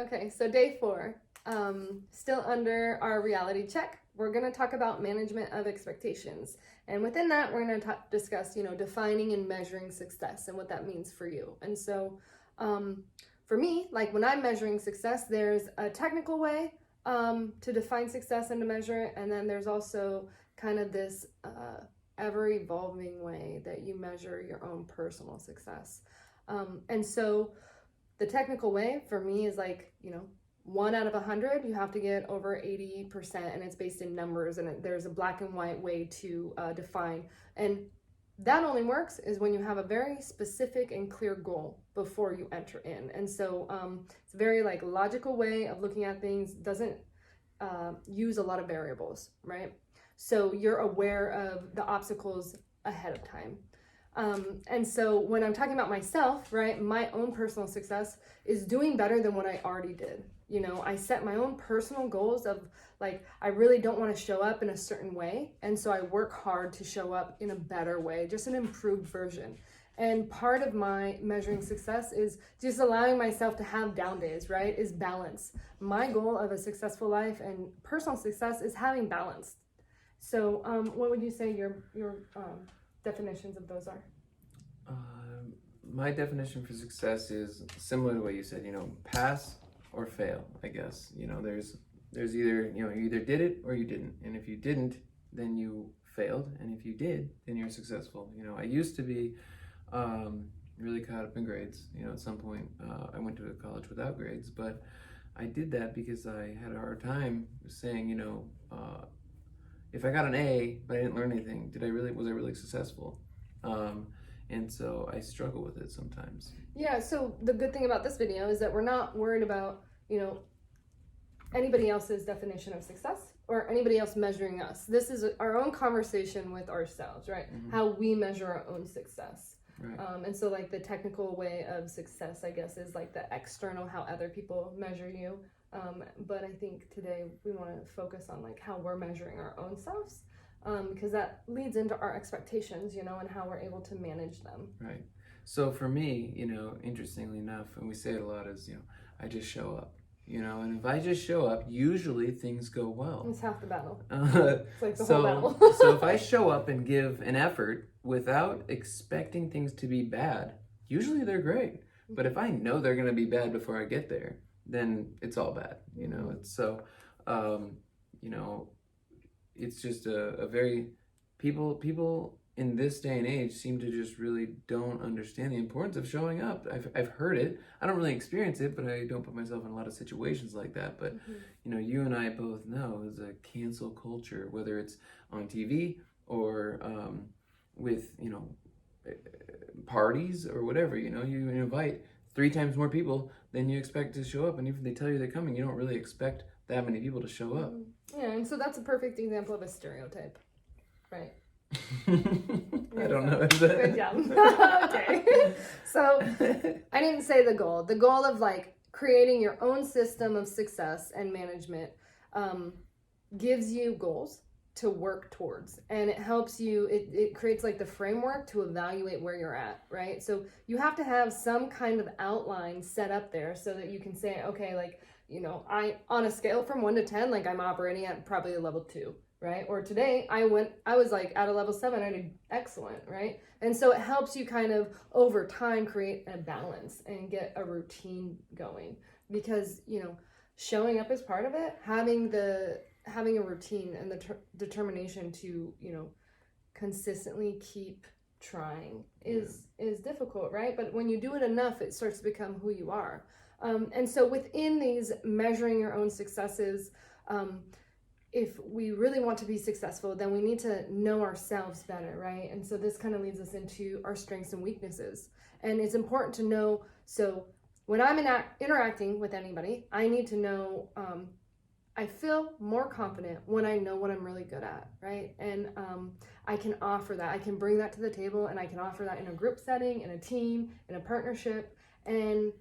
Okay, so day 4, still under our reality check, we're going to talk about management of expectations. And within that, we're going to discuss, defining and measuring success and what that means for you. And so for me, like when I'm measuring success, there's a technical way to define success and to measure it. And then there's also kind of this ever-evolving way that you measure your own personal success. And so the technical way for me is like, 1 out of 100, you have to get over 80%, and it's based in numbers, and there's a black and white way to define. And that only works is when you have a very specific and clear goal before you enter in. And so it's a very like logical way of looking at things, doesn't use a lot of variables, right? So you're aware of the obstacles ahead of time. And so when I'm talking about myself, right, my own personal success is doing better than what I already did. I set my own personal goals of like, I really don't want to show up in a certain way. And so I work hard to show up in a better way, just an improved version. And part of my measuring success is just allowing myself to have down days, right, is balance. My goal of a successful life and personal success is having balance. So what would you say your definitions of those are? My definition for success is similar to what you said, pass or fail, I guess. There's either, you either did it or you didn't. And if you didn't, then you failed. And if you did, then you're successful. I used to be really caught up in grades. At some point, I went to a college without grades, but I did that because I had a hard time saying, if I got an A, but I didn't learn anything, was I really successful? And so I struggle with it sometimes. Yeah, so the good thing about this video is that we're not worried about, anybody else's definition of success or anybody else measuring us. This is our own conversation with ourselves, right? Mm-hmm. How we measure our own success. Right. And so like the technical way of success, I guess, is like the external, how other people measure you. But I think today we want to focus on like how we're measuring our own selves, because that leads into our expectations, and how we're able to manage them. Right. So for me, interestingly enough, and we say it a lot, is, I just show up, and if I just show up, usually things go well. It's half the battle. It's like the whole battle. So if I show up and give an effort without expecting things to be bad, usually they're great. But if I know they're going to be bad before I get there, then it's all bad, It's so, it's just a very, people in this day and age seem to just really don't understand the importance of showing up. I've heard it. I don't really experience it, but I don't put myself in a lot of situations like that. But, you and I both know there's a cancel culture, whether it's on TV or with, parties or whatever, you invite 3 times more people than you expect to show up, and if they tell you they're coming, you don't really expect that many people to show up. Yeah, and so that's a perfect example of a stereotype, right? I don't know. Good job. Okay. So I didn't say the goal. The goal of like creating your own system of success and management gives you goals to work towards, and it helps you, it creates like the framework to evaluate where you're at, right? So you have to have some kind of outline set up there so that you can say, okay, like, I, on a scale from 1 to 10, like I'm operating at probably a level 2, right? Or today I was like at a level 7, I did excellent, right? And so it helps you kind of over time create a balance and get a routine going, because, showing up is part of it. Having a routine and the determination to, consistently keep trying is difficult, right? But when you do it enough, it starts to become who you are. And so within these measuring your own successes, if we really want to be successful, then we need to know ourselves better, right? And so this kind of leads us into our strengths and weaknesses. And it's important to know, so when I'm interacting with anybody, I need to know, I feel more confident when I know what I'm really good at, right? And I can offer that. I can bring that to the table, and I can offer that in a group setting, in a team, in a partnership, and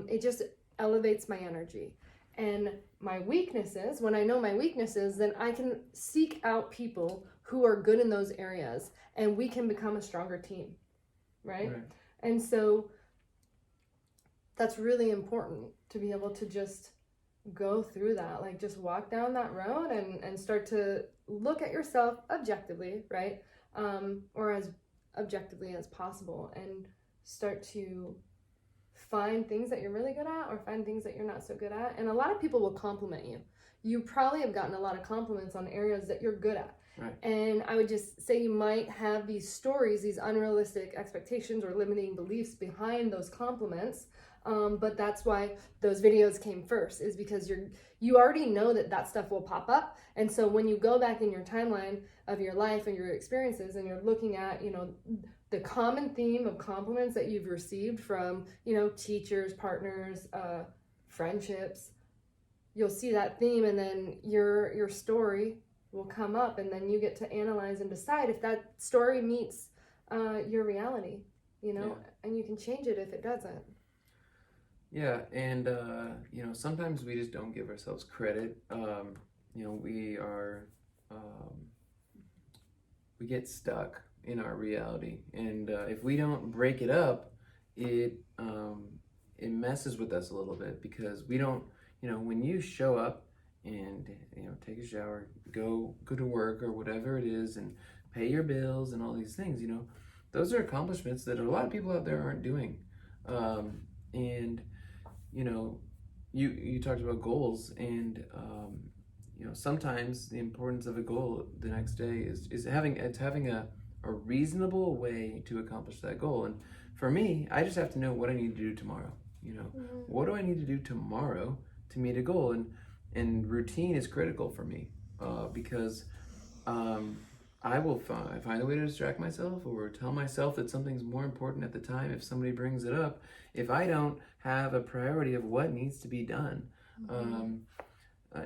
it just elevates my energy. And my weaknesses, when I know my weaknesses, then I can seek out people who are good in those areas, and we can become a stronger team, right? And so that's really important to be able to just go through that, like just walk down that road and start to look at yourself objectively, right? Or as objectively as possible, and start to find things that you're really good at or find things that you're not so good at. And a lot of people will compliment you. You probably have gotten a lot of compliments on areas that you're good at. Right. And I would just say you might have these stories, these unrealistic expectations or limiting beliefs behind those compliments. But that's why those videos came first, is because you already know that stuff will pop up. And so when you go back in your timeline of your life and your experiences, and you're looking at, the common theme of compliments that you've received from, teachers, partners, friendships, you'll see that theme, and then your story will come up, and then you get to analyze and decide if that story meets your reality, and you can change it if it doesn't. Yeah, and sometimes we just don't give ourselves credit. We get stuck in our reality, and if we don't break it up, it messes with us a little bit, because we don't, when you show up and take a shower, go to work or whatever it is, and pay your bills and all these things, those are accomplishments that a lot of people out there aren't doing. And you talked about goals, and sometimes the importance of a goal the next day is having a reasonable way to accomplish that goal. And for me, I just have to know what I need to do tomorrow. What do I need to do tomorrow to meet a goal? And routine is critical for me, because I will find a way to distract myself, or tell myself that something's more important at the time if somebody brings it up, if I don't have a priority of what needs to be done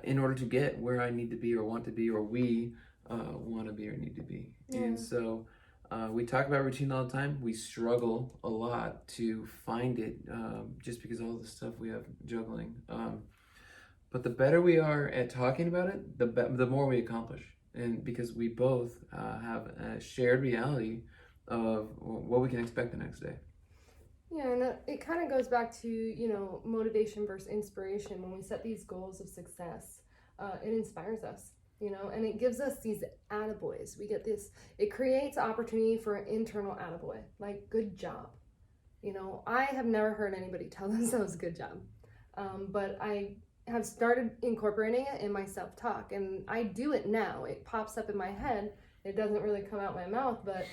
in order to get where I need to be or want to be, or we want to be or need to be. And so we talk about routine all the time. We struggle a lot to find it, just because of all the stuff we have juggling. But the better we are at talking about it, the more we accomplish. And because we both have a shared reality of what we can expect the next day. Yeah, and it kind of goes back to, motivation versus inspiration. When we set these goals of success, it inspires us, and it gives us these attaboys. We get this, it creates opportunity for an internal attaboy, like good job. I have never heard anybody tell themselves good job, but I have started incorporating it in my self-talk, and I do it now. It pops up in my head. It doesn't really come out my mouth, but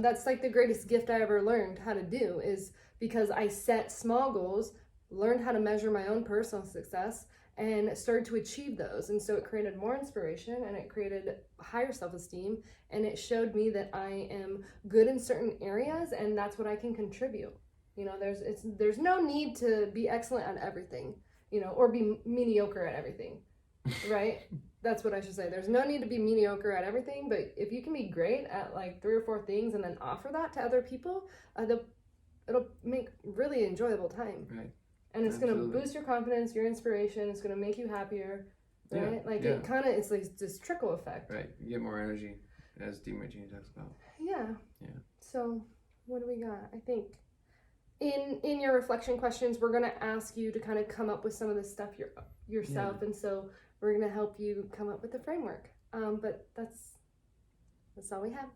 that's like the greatest gift I ever learned how to do, is because I set small goals, learned how to measure my own personal success, and started to achieve those. And so it created more inspiration, and it created higher self-esteem, and it showed me that I am good in certain areas, and that's what I can contribute. There's no need to be excellent at everything, or be mediocre at everything, right? That's what I should say. There's no need to be mediocre at everything, but if you can be great at like 3 or 4 things and then offer that to other people, it'll make really enjoyable time. Right. And it's going to boost your confidence, your inspiration. It's going to make you happier, right? It's like this trickle effect. Right. You get more energy, as DeMartini talks about. Yeah. So what do we got? I think in your reflection questions, we're going to ask you to kind of come up with some of this stuff yourself. And so we're going to help you come up with a framework. But that's all we have.